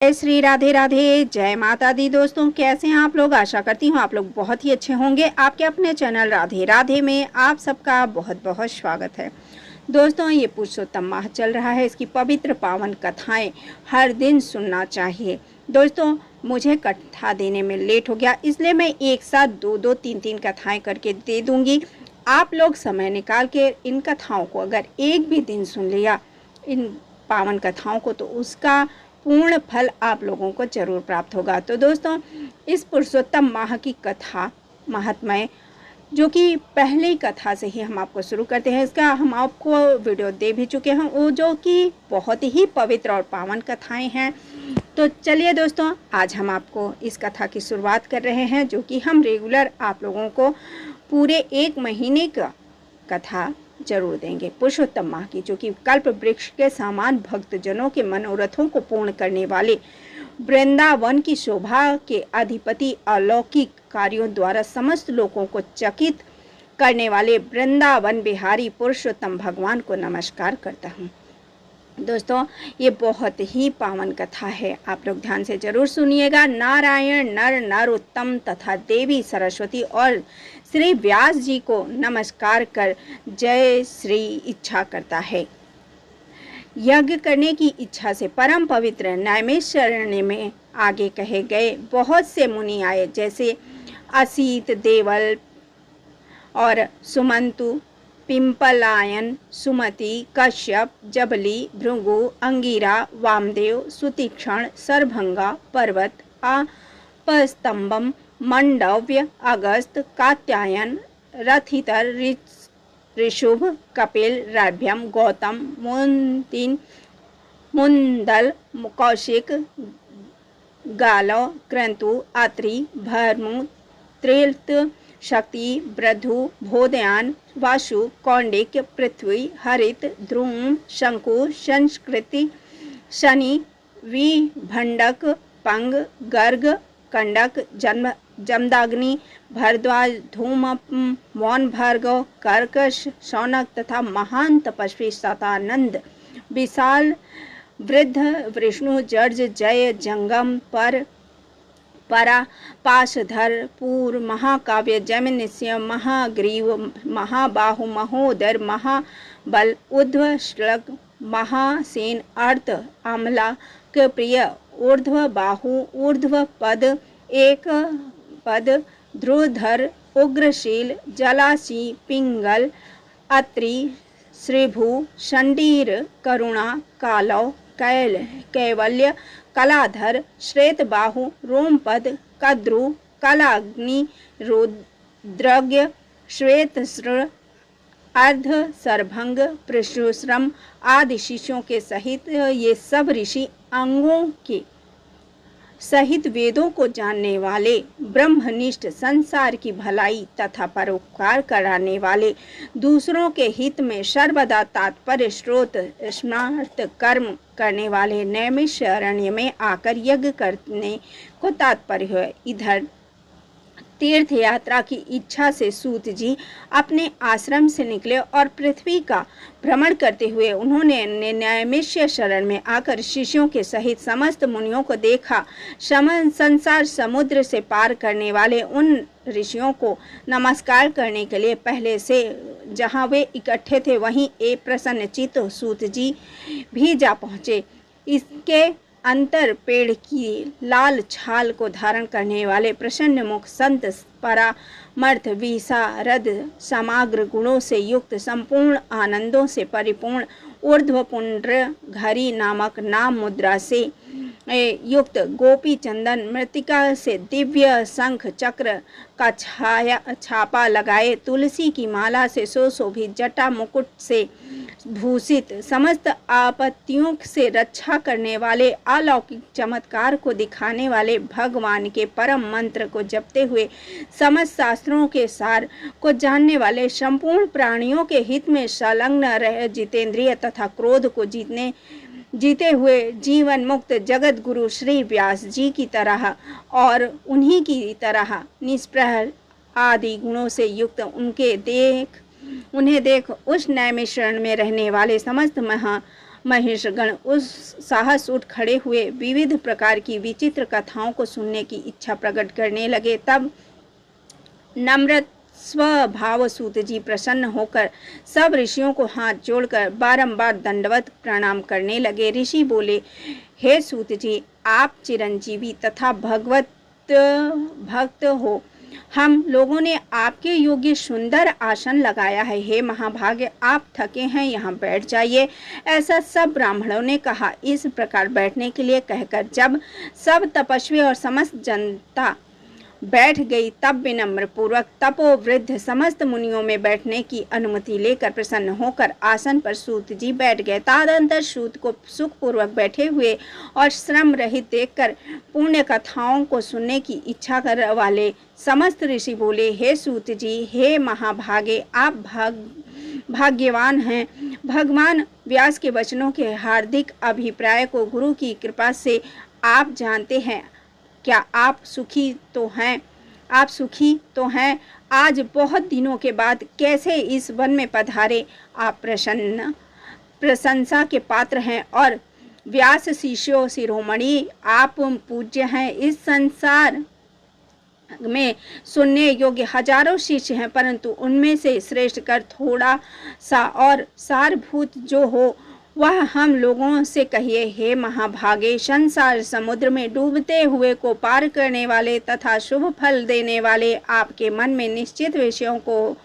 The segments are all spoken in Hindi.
जय श्री राधे राधे, जय माता दी। दोस्तों, कैसे हैं आप लोग? आशा करती हूँ आप लोग बहुत ही अच्छे होंगे। आपके अपने चैनल राधे राधे में आप सबका बहुत बहुत स्वागत है। दोस्तों, ये पुरुषोत्तम माह चल रहा है, इसकी पवित्र पावन कथाएं हर दिन सुनना चाहिए। दोस्तों, मुझे कथा देने में लेट हो गया, इसलिए मैं एक साथ दो तीन तीन कथाएं करके दे दूंगी। आप लोग समय निकाल के इन कथाओं को अगर एक भी दिन सुन लिया, इन पावन कथाओं को, तो उसका पूर्ण फल आप लोगों को जरूर प्राप्त होगा। तो दोस्तों, इस पुरुषोत्तम माह की कथा महात्म्य, जो कि पहली कथा से ही हम आपको शुरू करते हैं, इसका हम आपको वीडियो दे भी चुके हैं, वो जो कि बहुत ही पवित्र और पावन कथाएं हैं। तो चलिए दोस्तों, आज हम आपको इस कथा की शुरुआत कर रहे हैं, जो कि हम रेगुलर आप लोगों को पूरे एक महीने का कथा जरूर देंगे। पुरुषोत्तम माह की, जो कि कल्प वृक्ष के समान भक्तजनों के मनोरथों को पूर्ण करने वाले, वृंदावन की शोभा के अधिपति, अलौकिक कार्यों द्वारा समस्त लोगों को चकित करने वाले वृंदावन बिहारी पुरुषोत्तम भगवान को नमस्कार करता हूँ। दोस्तों, ये बहुत ही पावन कथा है, आप लोग ध्यान से जरूर सुनिएगा। नारायण नर नरोत्तम तथा देवी सरस्वती और श्री व्यास जी को नमस्कार कर जय श्री इच्छा करता है। यज्ञ करने की इच्छा से परम पवित्र नैमिषारण्य में आगे कहे गए बहुत से मुनि आए, जैसे असित, देवल और सुमंतु, पिंपलायन, सुमति, कश्यप, जबली, भृगु, अंगिरा, वामदेव, सुतीक्षण, सरभंगा, पर्वत, आपस्तंभम, मंडव्य, अगस्त, कात्यायन, रथितर, ऋषुभ, कपिल, राभ्यम, गौतम, मुंतिन, मुंदल, कौशिक, गालव, क्रंतु, अत्रि, भर्मु, त्रित, शक्ति, बृद्धु, भोदयान, वासु, कौंडिक, पृथ्वी, हरित, ध्रुव, शंकु, संस्कृति, शनि, विभंडक, पंग, गर्ग, कंडक, जमदाग्नि, भरद्वाज, धूम, मौन, भार्गव, कर्कश, शौनक तथा महान तपस्वी शतानंद, विशाल, वृद्ध, विष्णु, जर्ज, जय, जंगम, परा, पाशधर, पूर, महाकाव्य, जैमिनिस्य, महाग्रीव, महाबाहु, महोदर, महाबल, उध्व, श्लग, महासेन, अर्थ, अमला, प्रिय, ऊर्ध्व बाहु, ऊर्ध्व पद, एक पद, ध्रुधर, उग्रशील, जलासी, पिंगल, अत्रि, श्रीभु, शंडीर, करुणा, कालव, कैवल्य, कलाधर, श्वेत बाहु, रोमपद, कद्रु, कलाग्नि, रुद्रज्ञ, श्वेत श्र, अर्ध सरभंग, पृषुश्रम आदि शिष्यों के सहित ये सब ऋषि अंगों के सहित वेदों को जानने वाले, ब्रह्मनिष्ठ, संसार की भलाई तथा परोपकार कराने वाले, दूसरों के हित में सर्वदा तात्पर्य स्रोत स्मार्त कर्म करने वाले नैमिषारण्य में आकर यज्ञ करने को तात्पर्य है। इधर तीर्थ यात्रा की इच्छा से सूत जी अपने आश्रम से निकले और पृथ्वी का भ्रमण करते हुए उन्होंने नैमिषारण्य में आकर शिष्यों के सहित समस्त मुनियों को देखा। संसार समुद्र से पार करने वाले उन ऋषियों को नमस्कार करने के लिए पहले से जहां वे इकट्ठे थे, वहीं एक प्रसन्नचित्त सूत जी भी जा पहुँचे। इसके अंतर पेड़ की लाल छाल को धारण करने वाले प्रसन्न मुख संत, परामर्थ विशारद, समग्र गुणों से युक्त, संपूर्ण आनंदों से परिपूर्ण, ऊर्ध्वपुंड्र घरी नामक नाम मुद्रा से युक्त, गोपी चंदन मृतिका से दिव्य शंख चक्र का छापा लगाए, तुलसी की माला से सुशोभित, जटा मुकुट से भूषित, समस्त आपत्तियों से रक्षा करने वाले, अलौकिक चमत्कार को दिखाने वाले, भगवान के परम मंत्र को जपते हुए समस्त शास्त्रों के सार को जानने वाले, संपूर्ण प्राणियों के हित में संलग्न रहे, जितेंद्रिय तथा क्रोध को जीते हुए जीवन मुक्त जगत गुरु श्री व्यास जी की तरह और उन्हीं की तरह निष्प्रह आदि गुणों से युक्त उन्हें देख उस नैमिषारण्य में रहने वाले समस्त महेशगण उस साहस उठ खड़े हुए, विविध प्रकार की विचित्र कथाओं को सुनने की इच्छा प्रकट करने लगे। तब नम्र स्वभाव सूत जी प्रसन्न होकर सब ऋषियों को हाथ जोड़कर बारंबार दंडवत प्रणाम करने लगे। ऋषि बोले, हे सूत जी, आप चिरंजीवी तथा भगवत भक्त हो। हम लोगों ने आपके योग्य सुंदर आसन लगाया है। हे महाभागे, आप थके हैं, यहाँ बैठ जाइए। ऐसा सब ब्राह्मणों ने कहा। इस प्रकार बैठने के लिए कहकर जब सब तपस्वी और समस्त जनता बैठ गई, तब विनम्र पूर्वक तपोवृद्ध समस्त मुनियों में बैठने की अनुमति लेकर प्रसन्न होकर आसन पर सूत जी बैठ गए। तदंतर सूत को सुखपूर्वक बैठे हुए और श्रम रहित देखकर पुण्य कथाओं को सुनने की इच्छा कर वाले समस्त ऋषि बोले, हे सूत जी, हे महाभागे, आप भाग्यवान हैं। भगवान व्यास के वचनों के हार्दिक अभिप्राय को गुरु की कृपा से आप जानते हैं। क्या आप सुखी तो हैं? आप सुखी तो हैं? आज बहुत दिनों के बाद कैसे इस वन में पधारे? आप प्रशंसा के पात्र हैं और व्यास शिष्यों शिरोमणि, आप पूज्य हैं। इस संसार में सुनने योग्य हजारों शिष्य हैं, परंतु उनमें से श्रेष्ठ कर थोड़ा सा और सारभूत जो हो वह हम लोगों से कहिए। हे महाभागे, संसार समुद्र में डूबते हुए को पार करने वाले तथा शुभ फल देने वाले आपके मन में निश्चित विषयों को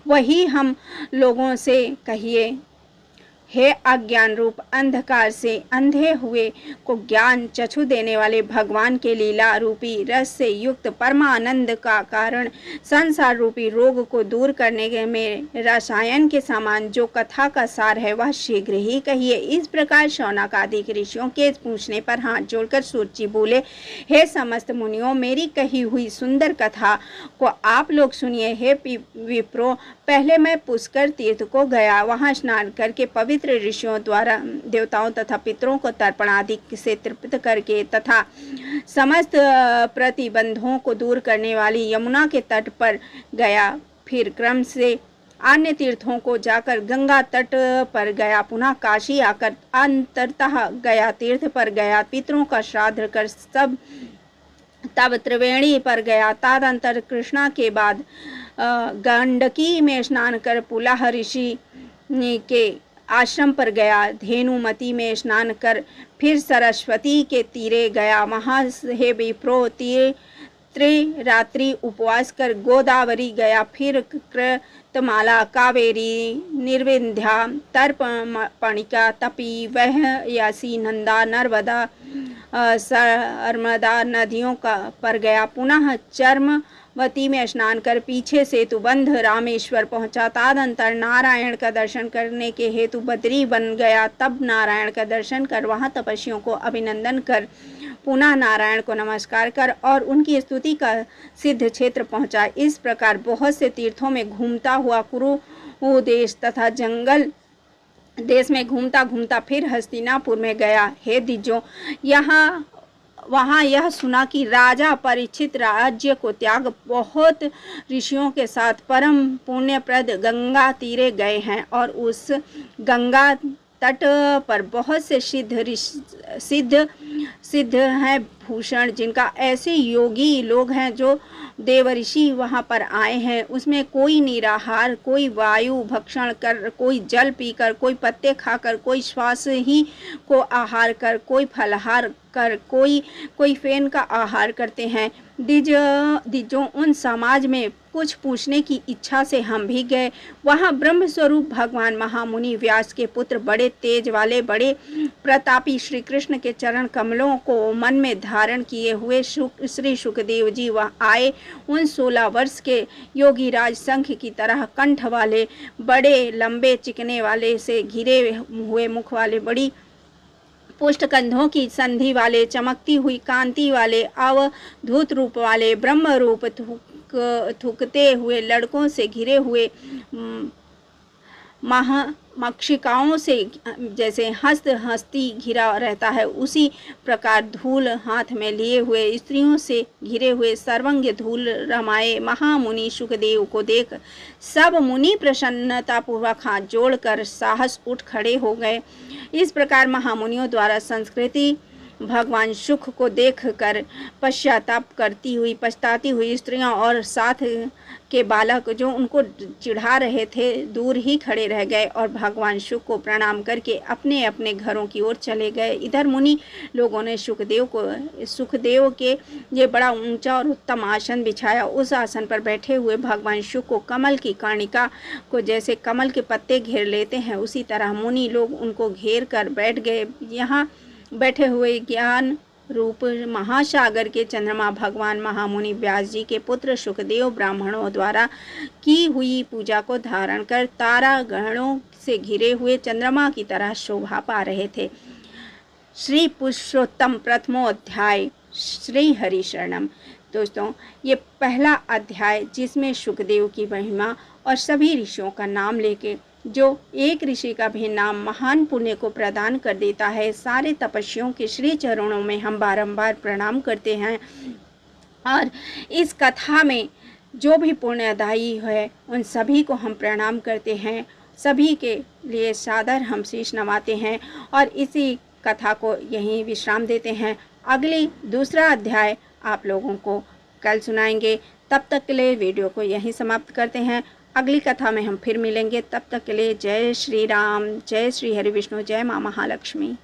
वही हम लोगों से कहिए। हे अज्ञान रूप अंधकार से अंधे हुए को ज्ञान चक्षु देने वाले भगवान के लीला रूपी रस से युक्त परमानंद का कारण संसार रूपी रोग को दूर करने में रसायन के समान जो कथा का सार है वह शीघ्र ही कहिए। इस प्रकार शौनक आदि ऋषियों के पूछने पर हाथ जोड़कर सूत जी बोले, हे समस्त मुनियों, मेरी कही हुई सुंदर कथा को आप लोग सुनिए। हे विप्रो, पहले मैं पुष्कर तीर्थ को गया। वहाँ स्नान करके पवित्र ऋषियों द्वारा देवताओं तथा पितरों को तर्पण आदि से तृप्त करके तथा समस्त प्रतिबंधों को दूर करने वाली यमुना के तट पर गया। फिर क्रम से अन्य तीर्थों को जाकर गंगा तट पर गया। पुनः काशी आकर अंततः गया तीर्थ पर गया। पितरों का श्राद्ध कर तब त्रिवेणी पर गया। तदंतर कृष्णा के बाद गंडकी में स्नान कर पुलाह ऋषि के आश्रम पर गया। धेनुमती में स्नान कर फिर सरस्वती के तीरे गया। वहाँ हे विप्रो त्रिरात्रि उपवास कर गोदावरी गया। फिर कृतमाला, कावेरी, निर्विंध्या, तर्पणिका, तपी, वहयासी, नंदा, नर्मदा, सरमदा नदियों पर गया। पुनः चर्मवती में स्नान कर पीछे सेतुबंध रामेश्वर पहुंचा। तदंतर नारायण का दर्शन करने के हेतु बद्री बन गया। तब नारायण का दर्शन कर वहां तपस्वियों को अभिनंदन कर पुनः नारायण को नमस्कार कर और उनकी स्तुति का सिद्ध क्षेत्र पहुंचा। इस प्रकार बहुत से तीर्थों में घूमता हुआ कुरु देश तथा जंगल देश में घूमता घूमता फिर हस्तिनापुर में गया। हे द्विजों, वहाँ यह सुना कि राजा परीक्षित राज्य को त्याग बहुत ऋषियों के साथ परम पुण्यप्रद गंगा तीरे गए हैं और उस गंगा तट पर बहुत से सिद्ध हैं भूषण, जिनका ऐसे योगी लोग हैं जो देवऋषि वहाँ पर आए हैं। उसमें कोई निराहार, कोई वायु भक्षण कर, कोई जल पीकर, कोई पत्ते खाकर, कोई श्वास ही को आहार कर, कोई फलहार कर, कोई फेन का आहार करते हैं। द्विजों, उन समाज में कुछ पूछने की इच्छा से हम भी गए। वहाँ ब्रह्म स्वरूप भगवान महामुनि व्यास के पुत्र, बड़े तेज वाले, बड़े प्रतापी श्री कृष्ण के चरण कमलों को मन में धारण किए हुए श्री सुखदेव जी वह आए। उन 16 वर्ष के योगी राज शंख की तरह कंठ वाले, बड़े लंबे चिकने वाले से घिरे हुए मुख वाले, बड़ी पुष्ट कंधों की संधि वाले, चमकती हुई कांति वाले, अवधूत रूप वाले, ब्रह्म रूप थूकते हुए लड़कों से घिरे हुए, मक्षिकाओं से जैसे हस्त हस्ती घिरा रहता है, उसी प्रकार धूल हाथ में लिए हुए स्त्रियों से घिरे हुए सर्वांग धूल रमाए महामुनि सुखदेव को देख सब मुनि प्रसन्नतापूर्वक हाथ जोड़कर साहस उठ खड़े हो गए। इस प्रकार महामुनियों द्वारा संस्कृति भगवान सुख को देखकर पछताती हुई स्त्रियां और साथ के बालक जो उनको चिढ़ा रहे थे दूर ही खड़े रह गए और भगवान सुख को प्रणाम करके अपने अपने घरों की ओर चले गए। इधर मुनि लोगों ने सुखदेव के ये बड़ा ऊंचा और उत्तम आसन बिछाया। उस आसन पर बैठे हुए भगवान सुख को कमल की कर्णिका को जैसे कमल के पत्ते घेर लेते हैं, उसी तरह मुनि लोग उनको घेर कर बैठ गए। यहाँ बैठे हुए ज्ञान रूप महासागर के चंद्रमा भगवान महामुनि व्यास जी के पुत्र सुखदेव ब्राह्मणों द्वारा की हुई पूजा को धारण कर तारा गणों से घिरे हुए चंद्रमा की तरह शोभा पा रहे थे। श्री पुरुषोत्तम प्रथमोध्याय श्री हरि शरणम। दोस्तों, ये पहला अध्याय जिसमें सुखदेव की महिमा और सभी ऋषियों का नाम लेके जो एक ऋषि का भी नाम महान पुण्य को प्रदान कर देता है, सारे तपस्वियों के श्री चरणों में हम बारंबार प्रणाम करते हैं। और इस कथा में जो भी पुण्यदायी है उन सभी को हम प्रणाम करते हैं, सभी के लिए सादर हम शीश नवाते हैं और इसी कथा को यहीं विश्राम देते हैं। अगली दूसरा अध्याय आप लोगों को कल सुनाएंगे। तब तक के लिए वीडियो को यहीं समाप्त करते हैं। अगली कथा में हम फिर मिलेंगे। तब तक के लिए जय श्री राम, जय श्री हरि विष्णु, जय माँ महालक्ष्मी।